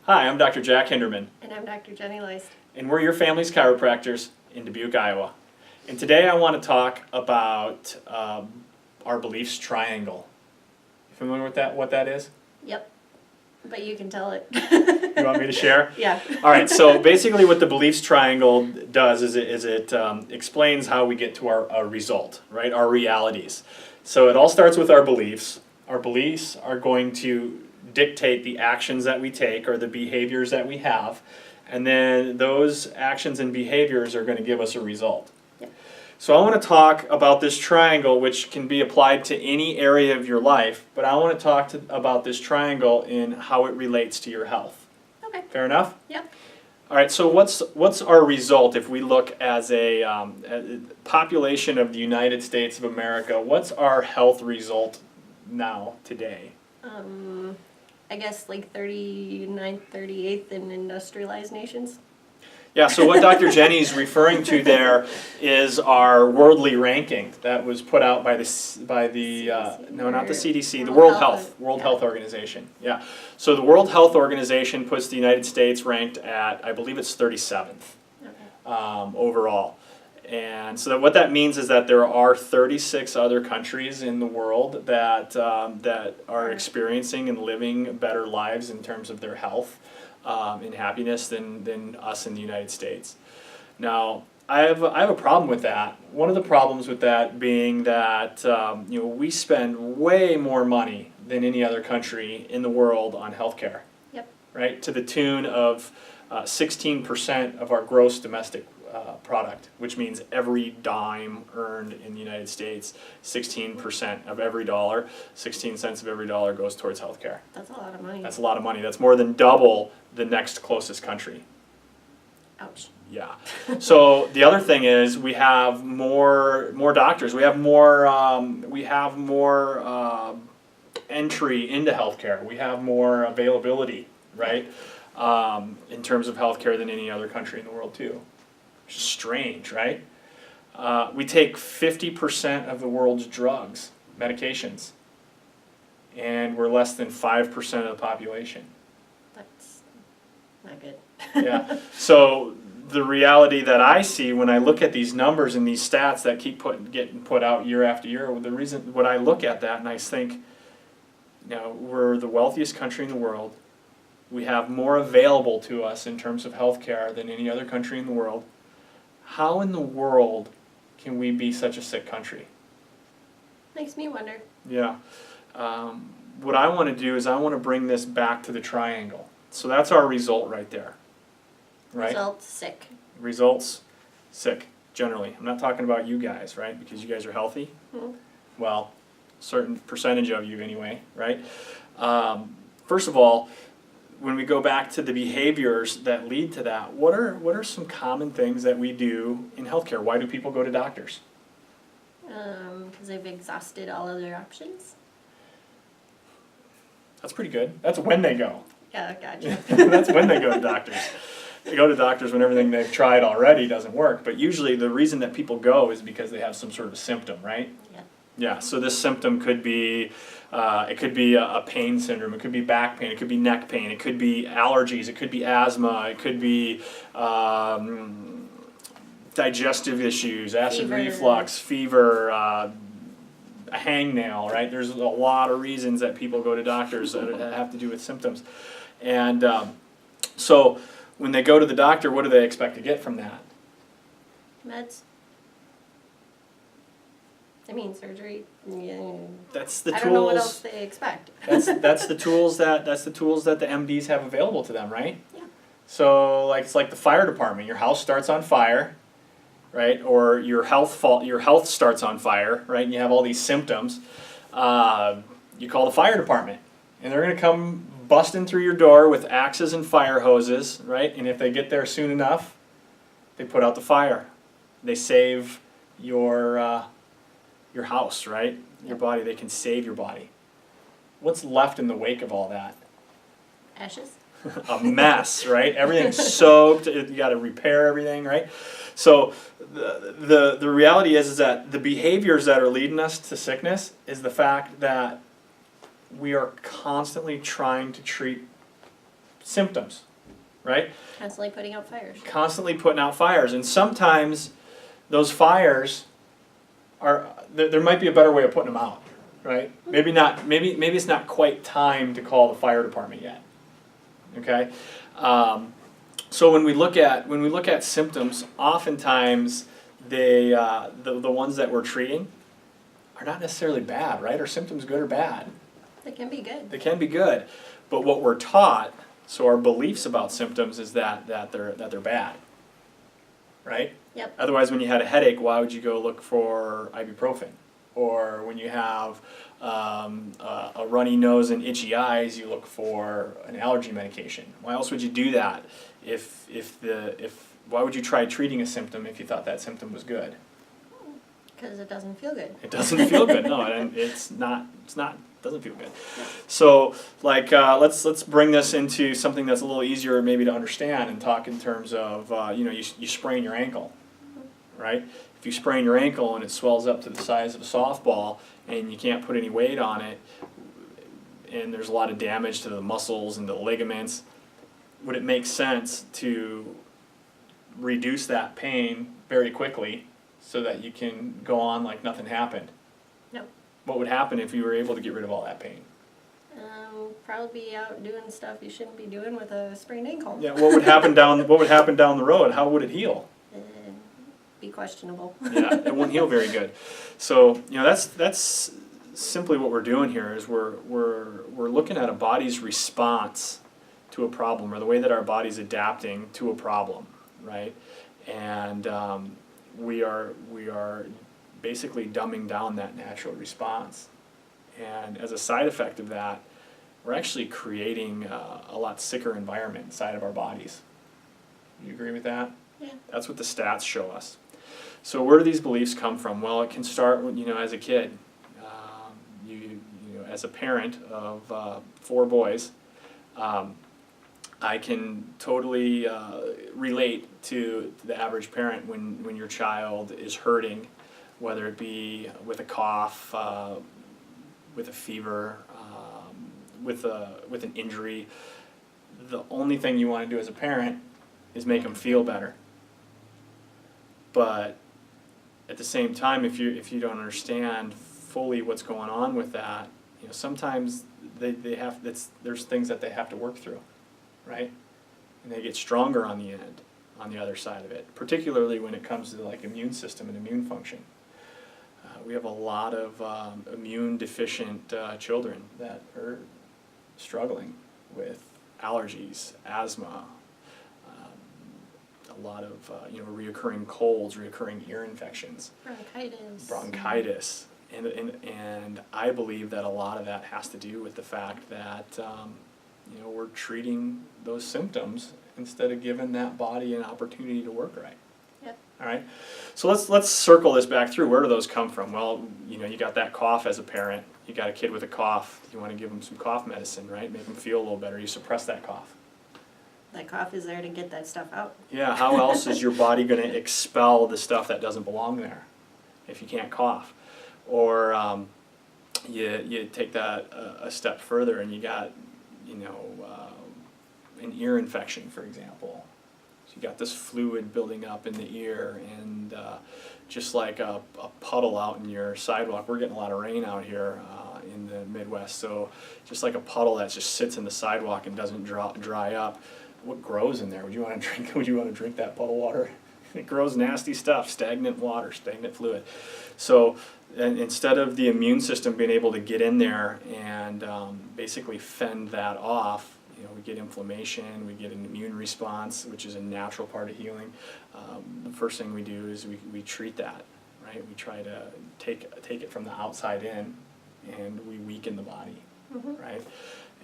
Hi, I'm Dr. Jack Hinderman, And I'm Dr. Jenny Leist. and we're your family's chiropractors in Dubuque, Iowa. And today I want to talk about our beliefs triangle. You familiar with that? What that is? Yep. But you can tell it. You want me to share? Yeah. All right. So basically, what the beliefs triangle does is it explains how we get to our result, right? Our realities. So it all starts with our beliefs. Our beliefs are going to dictate the actions that we take or the behaviors that we have, and then those actions and behaviors are going to give us a result. Yep. So I want to talk about this triangle, which can be applied to any area of your life, but I want to talk about this triangle in how it relates to your health. Okay. Fair enough? Yep. All right, so what's our result if we look as a population of the United States of America? What's our health result now, today? I guess like 39th, 38th in industrialized nations. Yeah, so what Dr. Jenny's referring to there is our worldly ranking that was put out by no, not the CDC, the World Health Organization. Yeah, so the World Health Organization puts the United States ranked at, I believe it's 37th overall. And so what that means is that there are 36 other countries in the world that are experiencing and living better lives in terms of their health and happiness than us in the United States. Now, I have a problem with that. One of the problems with that being that we spend way more money than any other country in the world on healthcare. Yep. Right, to the tune of 16% of our gross domestic product, which means every dime earned in the United States, 16% of every dollar, 16 cents of every dollar goes towards healthcare. That's a lot of money. That's a lot of money. That's more than double the next closest country. Ouch. Yeah. So the other thing is we have more doctors. We have more entry into healthcare. We have more availability, right? In terms of healthcare than any other country in the world too. Which is strange, right? We take 50% of the world's drugs, medications, and we're less than 5% of the population. That's not good. Yeah. So the reality that I see when I look at these numbers and these stats that keep getting put out year after year, when I look at that and I think, we're the wealthiest country in the world. We have more available to us in terms of healthcare than any other country in the world. How in the world can we be such a sick country? Makes me wonder. Yeah. What I want to do is I want to bring this back to the triangle. So that's our result right there. Right? Results, sick. Results, sick, generally. I'm not talking about you guys, right? Because you guys are healthy. Mm-hmm. Well, a certain percentage of you anyway, right? First of all, when we go back to the behaviors that lead to that, what are some common things that we do in healthcare? Why do people go to doctors? Because they've exhausted all other options. That's pretty good. That's when they go. Yeah, gotcha. That's when they go to doctors. They go to doctors when everything they've tried already doesn't work. But usually the reason that people go is because they have some sort of symptom, right? Yeah. Yeah, so this symptom could be, it could be a pain syndrome, it could be back pain, it could be neck pain, it could be allergies, it could be asthma, it could be digestive issues, acid reflux, fever, a hangnail, right? There's a lot of reasons that people go to doctors that have to do with symptoms. And so when they go to the doctor, what do they expect to get from that? Meds. I mean, surgery. Yeah. That's the tools. I don't know what else they expect. that's the tools that the MDs have available to them, right? Yeah. So it's like the fire department. Your house starts on fire, right? Or your health starts on fire, right? And you have all these symptoms. You call the fire department, and they're going to come busting through your door with axes and fire hoses, right? And if they get there soon enough, they put out the fire. They save your house, right? Your body. They can save your body. What's left in the wake of all that? Ashes. A mess, right? Everything's soaked. You got to repair everything, right? So the reality is that the behaviors that are leading us to sickness is the fact that we are constantly trying to treat symptoms, right? Constantly putting out fires. Constantly putting out fires, and sometimes those fires are, there might be a better way of putting them out, right? Maybe not, maybe it's not quite time to call the fire department yet, okay? So when we look at symptoms, oftentimes they, the ones that we're treating are not necessarily bad, right? Are symptoms good or bad? They can be good. They can be good, but what we're taught, so our beliefs about symptoms is that they're bad, right? Yep. Otherwise, when you had a headache, why would you go look for ibuprofen? Or when you have a runny nose and itchy eyes, you look for an allergy medication. Why else would you do that? Why would you try treating a symptom if you thought that symptom was good? Because it doesn't feel good. It doesn't feel good. No, and doesn't feel good. So, like, let's bring this into something that's a little easier maybe to understand and talk in terms of, you sprain your ankle, right? If you sprain your ankle and it swells up to the size of a softball and you can't put any weight on it, and there's a lot of damage to the muscles and the ligaments, would it make sense to reduce that pain very quickly so that you can go on like nothing happened? No. What would happen if you were able to get rid of all that pain? Probably be out doing stuff you shouldn't be doing with a sprained ankle. Yeah, what would happen down the road? How would it heal? Be questionable. Yeah, it wouldn't heal very good. So, that's simply what we're doing here is we're looking at a body's response to a problem, or the way that our body's adapting to a problem, right? And we are basically dumbing down that natural response. And as a side effect of that, we're actually creating a lot sicker environment inside of our bodies. You agree with that? Yeah. That's what the stats show us. So where do these beliefs come from? Well, it can start when, as a kid. As a parent of 4 boys, I can totally relate to the average parent when your child is hurting, whether it be with a cough, with a fever, with an injury. The only thing you want to do as a parent is make them feel better. But at the same time, if you don't understand fully what's going on with that, sometimes there's things that they have to work through, right? And they get stronger on the end, on the other side of it, particularly when it comes to like immune system and immune function. We have a lot of immune deficient children that are struggling with allergies, asthma, a lot of reoccurring colds, reoccurring ear infections, bronchitis, and I believe that a lot of that has to do with the fact that we're treating those symptoms instead of giving that body an opportunity to work right. Yep. All right. So let's circle this back through. Where do those come from? Well, you got that cough as a parent. You got a kid with a cough. You want to give them some cough medicine, right? Make them feel a little better. You suppress that cough. That cough is there to get that stuff out. Yeah. How else is your body going to expel the stuff that doesn't belong there if you can't cough? Or you take that a step further and you got an ear infection, for example. So you got this fluid building up in the ear, and just like a puddle out in your sidewalk. We're getting a lot of rain out here in the Midwest, so just like a puddle that just sits in the sidewalk and doesn't dry up. What grows in there? Would you want to drink? Would you want to drink that puddle water? It grows nasty stuff, stagnant water, stagnant fluid. So and instead of the immune system being able to get in there and basically fend that off, we get inflammation, we get an immune response, which is a natural part of healing. The first thing we do is we treat that, right? We try to take it from the outside in, and we weaken the body, right?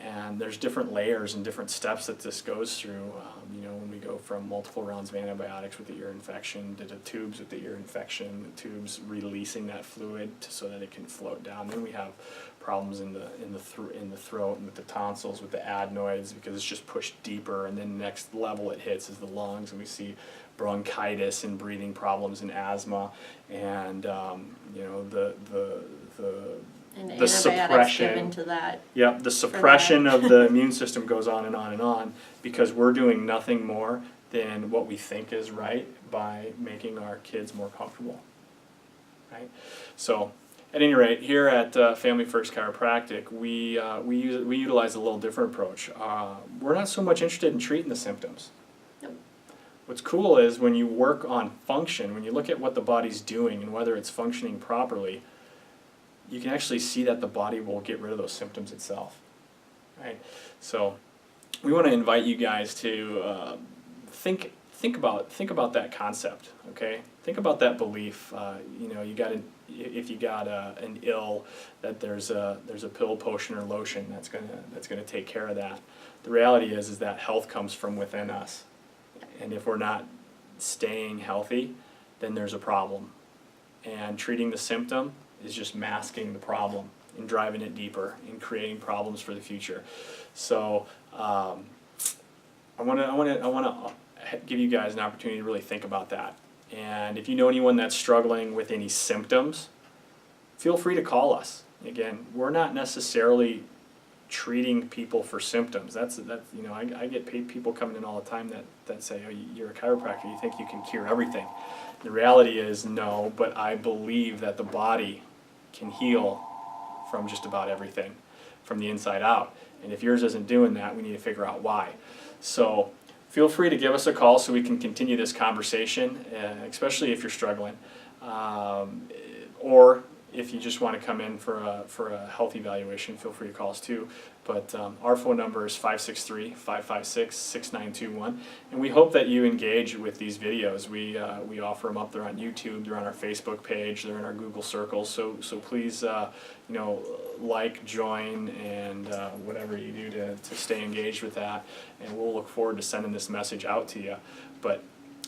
And there's different layers and different steps that this goes through. When we go from multiple rounds of antibiotics with the ear infection to the tubes with the ear infection, the tubes releasing that fluid so that it can float down. Then we have problems in the throat and with the tonsils, with the adenoids, because it's just pushed deeper. And then next level it hits is the lungs, and we see bronchitis and breathing problems and asthma, and the And the antibiotics suppression. given to that. Yep, the suppression of the immune system goes on and on and on because we're doing nothing more than what we think is right by making our kids more comfortable, right? So, at any rate, here at Family First Chiropractic, we utilize a little different approach. We're not so much interested in treating the symptoms. Nope. What's cool is when you work on function, when you look at what the body's doing and whether it's functioning properly, you can actually see that the body will get rid of those symptoms itself, right? So we want to invite you guys to think about that concept, okay? Think about that belief. You know, if you got an ill, that there's a pill, potion, or lotion that's gonna take care of that. The reality is that health comes from within us, and if we're not staying healthy, then there's a problem. And treating the symptom is just masking the problem and driving it deeper and creating problems for the future. So I want to give you guys an opportunity to really think about that. And if you know anyone that's struggling with any symptoms, feel free to call us. Again, we're not necessarily treating people for symptoms. That's you know, I get paid people coming in all the time that say, oh, you're a chiropractor, you think you can cure everything. The reality is no, but I believe that the body can heal from just about everything, from the inside out. And if yours isn't doing that, we need to figure out why. So feel free to give us a call so we can continue this conversation, especially if you're struggling. Or if you just want to come in for a health evaluation, feel free to call us too. But our phone number is 563-556-6921. And we hope that you engage with these videos. We offer them up. They're on YouTube. They're on our Facebook page. They're in our Google circles. So please, you know, like, join, and whatever you do to stay engaged with that. And we'll look forward to sending this message out to you. But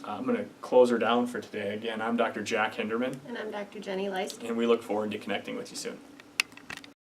I'm going to close her down for today. Again, I'm Dr. Jack Hinderman. And I'm Dr. Jenny Leist. And we look forward to connecting with you soon.